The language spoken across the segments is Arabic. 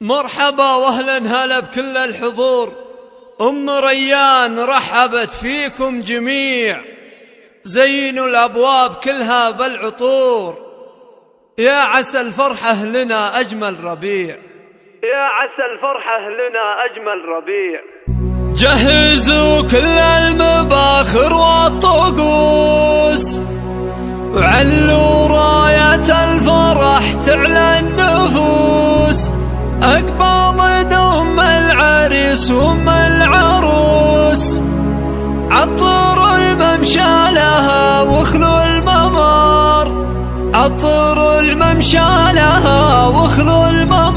مرحبا واهلا هلا بكل الحضور. أم ريان رحبت فيكم جميع، زينوا الأبواب كلها بالعطور، يا عسى الفرحة لنا أجمل ربيع، يا عسى الفرحة لنا أجمل ربيع. جهزوا كل المباخر والطقوس، وعلوا راية الفرح تعلى النفوس، أقبال أم العريس وأم العروس، عطروا الممشى لها واخلوا الممر، عطروا الممشى لها واخلوا الممر.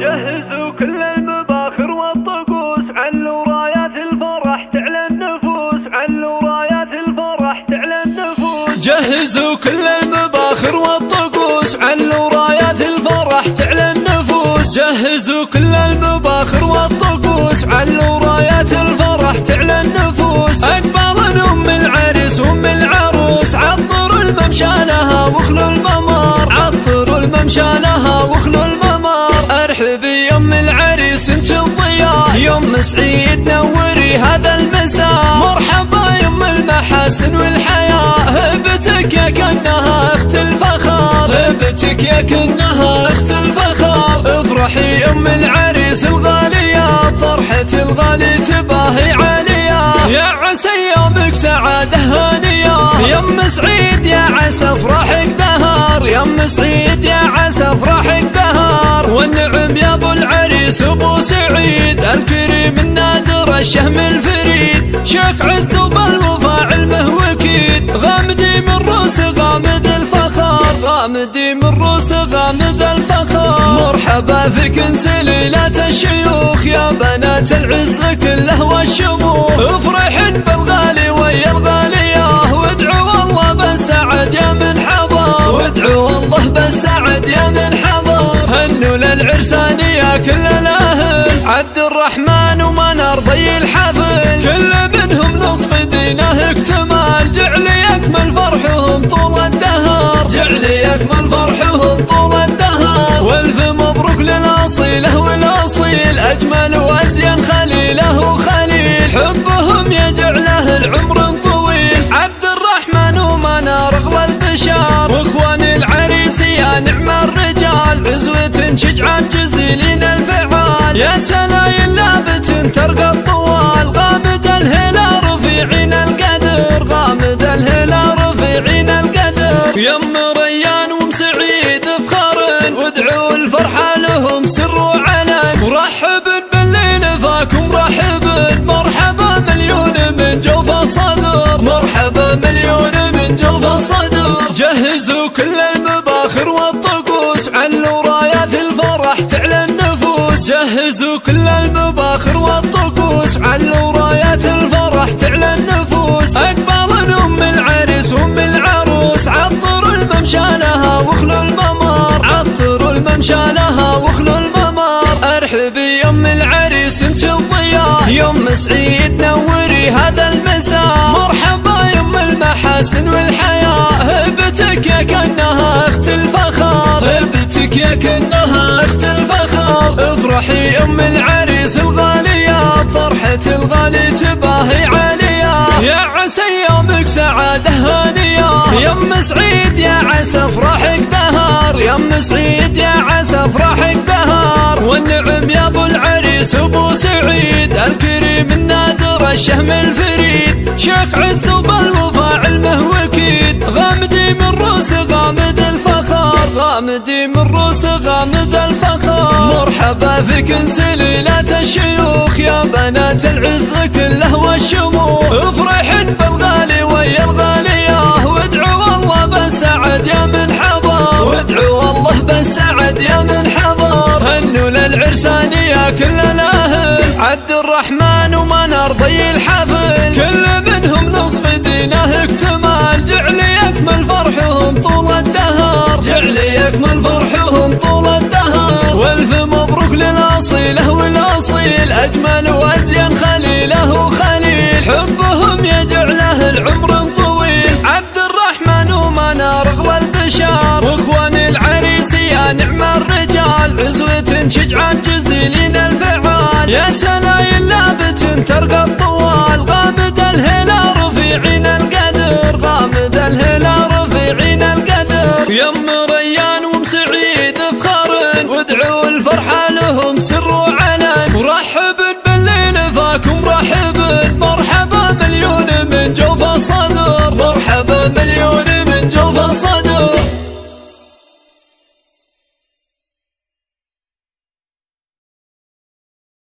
جهزوا كل المباخر والطقوس، علوا رايات الفرح تعلى النفوس، علوا رايات الفرح تعلى النفوس. جهزوا كل المباخر والطقوس، علوا رايات الفرح تعلى النفوس. جهزوا كل المباخر والطقوس، علوا رايات الفرح تعلى النفوس، أقبال أم العريس وأم العروس، عطروا الممشى لها واخلوا الممر، عطروا الممشى لها واخلوا الممر. ارحبي يا أم العريس انت الضياء، يوم سعيد نوري هذا المساء، مرحبا يا أم المحاسن والحياة، هبتك يا كأنها اخت الفخار، هبتك يا كأنها اخت الفخار. افرحي يا أم العريس الغالية، فرحة الغالي تباهي عالية، يا عسى يومك سعادة هانية، يا أم سعيد يا عسى فرحك دهر، يا أم سعيد يا عسى فرحك دهر. والنعم يا ابو العريس ابو سعيد، الكريم النادر الشهم الفريد، شيخ عز وبالوفا علمه وكيد، غامدي من روس غامد الفخار، غامدي من روس غامد الفخار. مرحبا فيك سليلة الشيوخ، يا بنات العز كله والشموخ، افرحن بالغالي ويا الغالية، وادعوا الله بالسعد يا من حضر، وادعوا الله بالسعد يا من حضر. هنوا للعرسانية كل الاهل، عبد الرحمن ومنار ضي الحفل، كل منهم نصف دينه اكتمال، جعل يكمل فرحهم طول الدهر، جعل يكمل فرحهم طول الدهر. والف مبروك للاصيله والاصيل، اجمل وازين خليله وخليل، حبهم يجعله العمر طويل، عبد الرحمن ومنار اغلى البشار، واخوان العريس يا نعم الرجال، عزوة شجعان جزيلين الفعال، يا سنايل لابت ترقى الطوال، غامد الهلال رفيعين القدر، غامد الهلال رفيعين القدر. يا أم ريان وأم سعيد افخارن، وادعوا الفرحة لهم سر وعلن، ورحب بالليل فاكم رحب، مرحبا مليون من جوف الصدر، مرحبا مليون من جوف الصدر. جهزوا كل المباخر والطقوس، علوا رايات الفرح تعلى النفوس، جهزوا كل المباخر والطقوس، علوا رايات الفرح تعلى النفوس، أقبال أم العريس وأم العروس، عطروا الممشى لها واخلوا الممر، عطروا الممشى لها واخلوا الممر. ارحبي يا أم العريس انت الضياء، يوم سعيد نوري هذا المساء، مرحبا يا أم المحاسن والحياة، هبتك يا كأنها اخت الفخار، هبتك يا كأنها اخت الفخار. افرحي يا أم العريس الغالية، فرحة الغالي تباهي عالية، يا عسى يومك سعادة هانية، يا أم سعيد يا عسى فرحك دهر، يا أم سعيد يا عسى فرحك دهر. والنعم يا ابو العريس ابو سعيد، الكريم النادر الشهم الفريد، شيخ عز وبالوفا علمه وكيد، غامدي من روس غامد الفخار، غامدي من روس غامد الفخار. مرحبا فيك سليلة الشيوخ، يا بنات العز كله والشموخ، افرحن بالغالي ويا الغالية، وادعوا الله بالسعد يا من حضر، وادعوا الله بالسعد يا من حضر. هنوا للعرسانية كل الاهل، عبد الرحمن ومنار ضي الحفل، كل منهم نصف دينه اكتمال، جعل يكمل فرحهم طول الدهر، جعل يكمل فرحهم طول الدهر. والف مبروك للاصيله والاصيل، اجمل وازين خليله وخليل، حبهم يجعله العمر طويل، عبد الرحمن ومنار اغلى البشار، واخوان العريس يا نعم الرجال، شجعان جزيلين الفعال، يا سلايل لابت ترقى الطوال، غامد الهلال رفيعين القدر، غامد الهلال رفيعين القدر. يم ريان ومسعيد افخار، وادعوا الفرحة لهم سر وعلن، ورحب بالليل فاكم رحب، مرحبا مليون من جوف الصدر، مرحبا مليون